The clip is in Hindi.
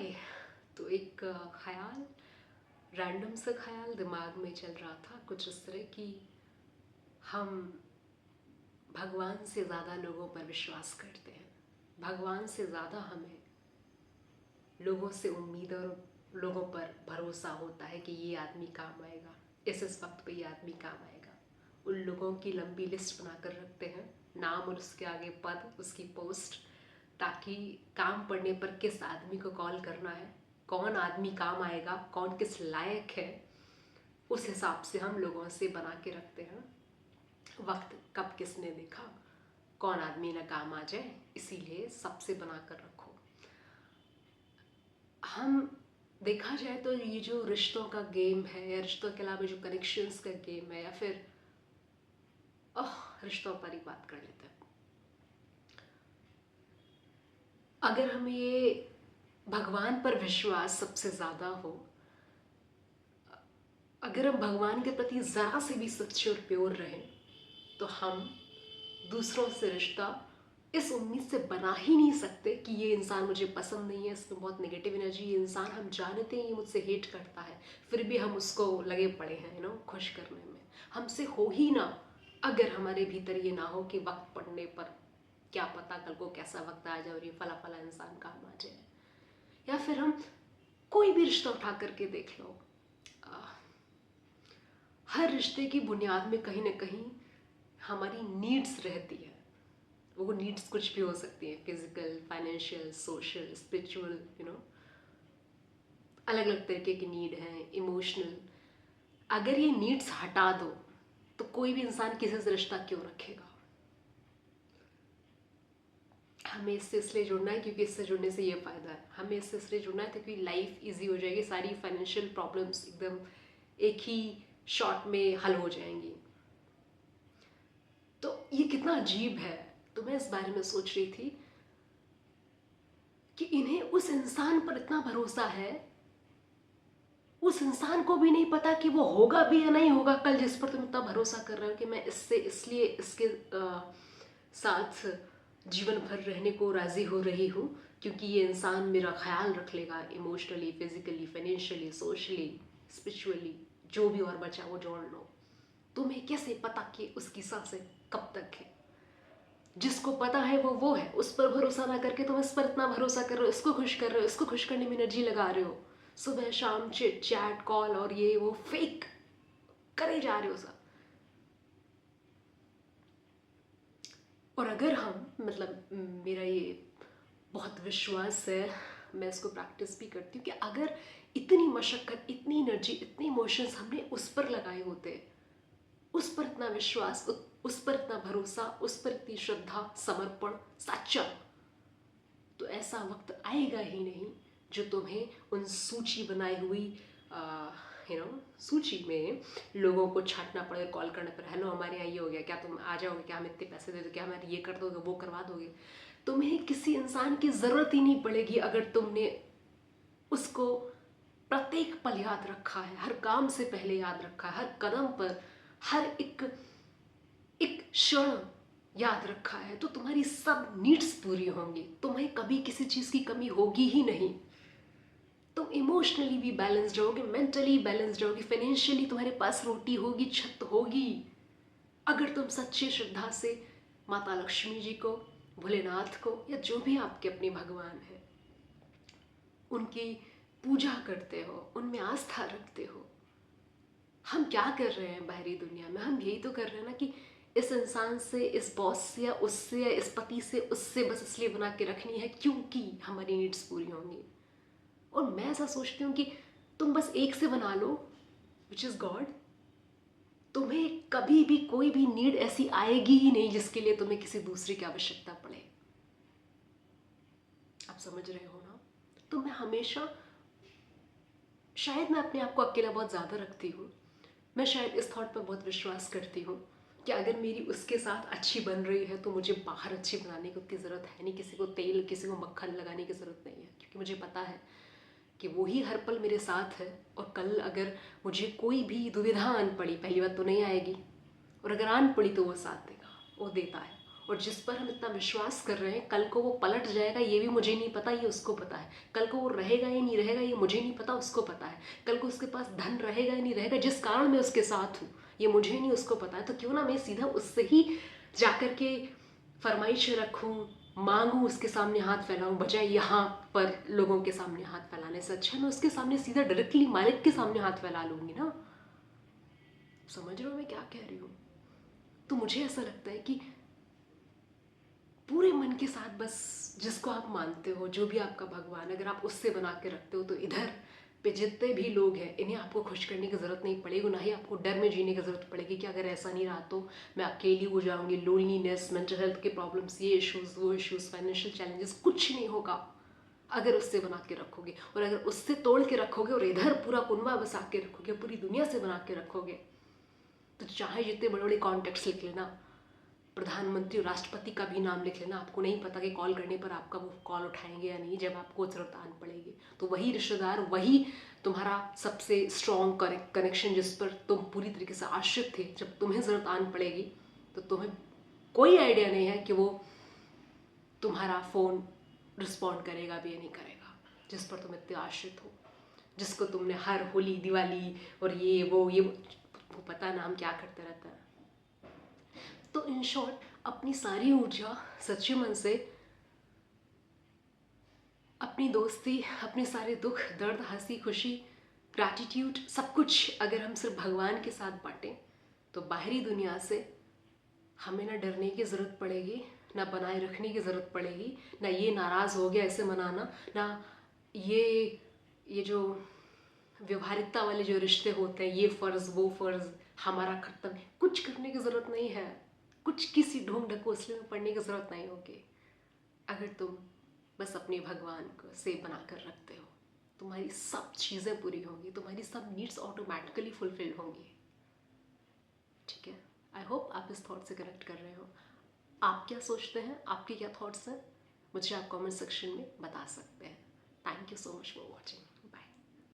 हाय। तो एक ख्याल, रैंडम सा ख्याल दिमाग में चल रहा था कुछ इस तरह कि हम भगवान से ज़्यादा लोगों पर विश्वास करते हैं। भगवान से ज़्यादा हमें लोगों से उम्मीद और लोगों पर भरोसा होता है कि ये आदमी काम आएगा, इस वक्त पे ये आदमी काम आएगा। उन लोगों की लंबी लिस्ट बनाकर रखते हैं, नाम और उसके आगे पद, उसकी पोस्ट, ताकि काम पड़ने पर किस आदमी को कॉल करना है, कौन आदमी काम आएगा, कौन किस लायक है, उस हिसाब से हम लोगों से बना के रखते हैं वक्त कब किसने देखा, कौन आदमी ना काम आ जाए, इसीलिए सबसे बना कर रखो। हम देखा जाए तो ये जो रिश्तों का गेम है या रिश्तों के अलावा जो कनेक्शंस का गेम है, या फिर रिश्तों पर ही बात कर लेते हैं। अगर हमें ये भगवान पर विश्वास सबसे ज़्यादा हो, अगर हम भगवान के प्रति ज़रा से भी सच्चे और प्योर रहें, तो हम दूसरों से रिश्ता इस उम्मीद से बना ही नहीं सकते कि ये इंसान मुझे पसंद नहीं है, इसमें बहुत नेगेटिव एनर्जी, ये इंसान हम जानते हैं ये मुझसे हेट करता है, फिर भी हम उसको लगे पड़े हैं खुश करने में। हमसे हो ही ना, अगर हमारे भीतर ये ना हो कि वक्त पड़ने पर क्या पता कल को कैसा वक्त आ जाए और ये फला फला इंसान काम आ जाए। या फिर हम कोई भी रिश्ता उठा करके देख लो, हर रिश्ते की बुनियाद में कहीं ना कहीं हमारी नीड्स रहती है। वो नीड्स कुछ भी हो सकती है, फिजिकल, फाइनेंशियल, सोशल, स्पिरिचुअल, अलग अलग तरीके की नीड हैं, इमोशनल। अगर ये नीड्स हटा दो तो कोई भी इंसान किसी से रिश्ता क्यों रखेगा। हमें इससे इसलिए जुड़ना है क्योंकि इससे जुड़ने से ये फ़ायदा है, हमें इससे इसलिए जुड़ना है क्योंकि लाइफ इजी हो जाएगी, सारी फाइनेंशियल प्रॉब्लम्स एकदम एक ही शॉट में हल हो जाएंगी। तो ये कितना अजीब है। तो मैं इस बारे में सोच रही थी कि इन्हें उस इंसान पर इतना भरोसा है, उस इंसान को भी नहीं पता कि वो होगा भी या नहीं होगा कल, जिस पर तुम इतना भरोसा कर रहे हो कि मैं इससे इसलिए इसके साथ जीवन भर रहने को राजी हो रही हूँ क्योंकि ये इंसान मेरा ख्याल रख लेगा, emotionally, physically, financially, socially, spiritually, जो भी और बचा वो जोड़ लो। तुम्हें कैसे पता कि उसकी सांसें कब तक है। जिसको पता है वो है, उस पर भरोसा ना करके तुम इस पर इतना भरोसा कर रहे हो, इसको खुश कर रहे हो, इसको खुश करने में एनर्जी लगा रहे हो, सुबह शाम चिट चैट कॉल और ये वो फेक करे जा रहे हो सब। और अगर हम मेरा ये बहुत विश्वास है, मैं इसको प्रैक्टिस भी करती हूँ कि अगर इतनी मशक्क़त, इतनी एनर्जी, इतने इमोशंस हमने उस पर लगाए होते, उस पर इतना विश्वास, उस पर इतना भरोसा, उस पर इतनी श्रद्धा, समर्पण सच्चा, तो ऐसा वक्त आएगा ही नहीं जो तुम्हें उन सूची बनाई हुई सूची में लोगों को छांटना पड़े, कॉल करना पड़े, हेलो हमारे यहाँ ये हो गया, क्या तुम आ जाओगे, क्या हम इतने पैसे दे दो, क्या हमारे ये कर दोगे, वो करवा दोगे। तुम्हें किसी इंसान की ज़रूरत ही नहीं पड़ेगी अगर तुमने उसको प्रत्येक पल याद रखा है, हर काम से पहले याद रखा है, हर कदम पर, हर एक क्षण याद रखा है, तो तुम्हारी सब नीड्स पूरी होंगी, तुम्हें कभी किसी चीज़ की कमी होगी ही नहीं। तुम इमोशनली भी बैलेंस्ड रहोगे, मेंटली बैलेंस्ड रहोगे, फाइनेंशियली तुम्हारे पास रोटी होगी, छत होगी। अगर तुम सच्ची श्रद्धा से माता लक्ष्मी जी को, भोलेनाथ को, या जो भी आपके अपने भगवान हैं, उनकी पूजा करते हो, उनमें आस्था रखते हो। हम क्या कर रहे हैं बाहरी दुनिया में, हम यही तो कर रहे हैं ना कि इस इंसान से, इस बॉस से, या उससे, या इस पति से, उससे बस इसलिए बना के रखनी है क्योंकि हमारी नीड्स पूरी होंगी। और मैं ऐसा सोचती हूँ कि तुम बस एक से बना लो, विच इज़ गॉड। तुम्हें कभी भी कोई भी नीड ऐसी आएगी ही नहीं जिसके लिए तुम्हें किसी दूसरे की आवश्यकता पड़े। आप समझ रहे हो ना। तो मैं हमेशा, शायद मैं अपने आप को अकेला बहुत ज़्यादा रखती हूँ, मैं शायद इस थॉट पर बहुत विश्वास करती हूँ कि अगर मेरी उसके साथ अच्छी बन रही है तो मुझे बाहर अच्छी बनाने की उतनी ज़रूरत है नहीं, किसी को तेल, किसी को मक्खन लगाने की ज़रूरत नहीं है, क्योंकि मुझे पता है कि वो ही हर पल मेरे साथ है। और कल अगर मुझे कोई भी दुविधा आन पड़ी, पहली बात तो नहीं आएगी, और अगर आन पड़ी तो वो साथ देगा, वो देता है। और जिस पर हम इतना विश्वास कर रहे हैं, कल को वो पलट जाएगा ये भी मुझे नहीं पता, ये उसको पता है। कल को वो रहेगा या नहीं रहेगा ये मुझे नहीं पता, उसको पता है। कल को उसके पास धन रहेगा या नहीं रहेगा, जिस कारण मैं उसके साथ हूँ ये मुझे नहीं, उसको पता है। तो क्यों ना मैं सीधा उससे ही जाकर के फरमाइश रखूँ, मांगूँ, उसके सामने हाथ फैलाऊँ, बजाय यहाँ पर लोगों के सामने हाथ फैलाने से अच्छा मैं उसके सामने सीधा डायरेक्टली मालिक के सामने हाथ फैला लूँगी ना। समझ रहे हो मैं क्या कह रही हूँ? तो मुझे ऐसा लगता है कि पूरे मन के साथ बस जिसको आप मानते हो, जो भी आपका भगवान, अगर आप उससे बना के रखते हो, तो इधर पे जितने भी लोग हैं इन्हें आपको खुश करने की ज़रूरत नहीं पड़ेगी, ना ही आपको डर में जीने की ज़रूरत पड़ेगी कि अगर ऐसा नहीं रहा तो मैं अकेली हो जाऊंगी, लोनलीनेस, मेंटल हेल्थ के प्रॉब्लम्स, ये इश्यूज़ वो इश्यूज़, फाइनेंशियल चैलेंजेस, कुछ नहीं होगा अगर उससे बना के रखोगे। और अगर उससे तोड़ के रखोगे और इधर पूरा कुनबा बसा के रखोगे, पूरी दुनिया से बना के रखोगे, तो चाहे जितने बड़े बड़े कॉन्टेक्ट्स लिख लेना, प्रधानमंत्री और राष्ट्रपति का भी नाम लिख लेना, आपको नहीं पता कि कॉल करने पर आपका वो कॉल उठाएंगे या नहीं, जब आपको ज़रूरत आन पड़ेगी। तो वही रिश्तेदार, वही तुम्हारा सबसे स्ट्रॉन्ग कनेक्शन, जिस पर तुम पूरी तरीके से आश्रित थे, जब तुम्हें ज़रूरत आन पड़ेगी तो तुम्हें कोई आइडिया नहीं है कि वो तुम्हारा फ़ोन रिस्पॉन्ड करेगा भी या नहीं करेगा, जिस पर तुम इतने आश्रित हो, जिसको तुमने हर होली, दिवाली और ये वो पता नाम क्या करते रहता है। तो इन शॉर्ट, अपनी सारी ऊर्जा सच्चे मन से, अपनी दोस्ती, अपने सारे दुख दर्द, हंसी खुशी, ग्रैटिट्यूड, सब कुछ अगर हम सिर्फ भगवान के साथ बांटें, तो बाहरी दुनिया से हमें ना डरने की ज़रूरत पड़ेगी, ना बनाए रखने की ज़रूरत पड़ेगी, ना ये नाराज़ हो गया ऐसे मनाना, ना ये जो व्यवहारिकता वाले जो रिश्ते होते हैं, ये फ़र्ज़ वो फ़र्ज़, हमारा कर्तव्य, कुछ करने की ज़रूरत नहीं है। कुछ किसी ढोंग ढकोसले में पड़ने की ज़रूरत नहीं होगी। अगर तुम बस अपने भगवान को से बना कर रखते हो, तुम्हारी सब चीज़ें पूरी होंगी, तुम्हारी सब नीड्स ऑटोमेटिकली फुलफिल होंगी। ठीक है, आई होप आप इस थॉट से कनेक्ट कर रहे हो। आप क्या सोचते हैं, आपके क्या थॉट्स हैं, मुझे आप कमेंट सेक्शन में बता सकते हैं। Thank you so much for watching.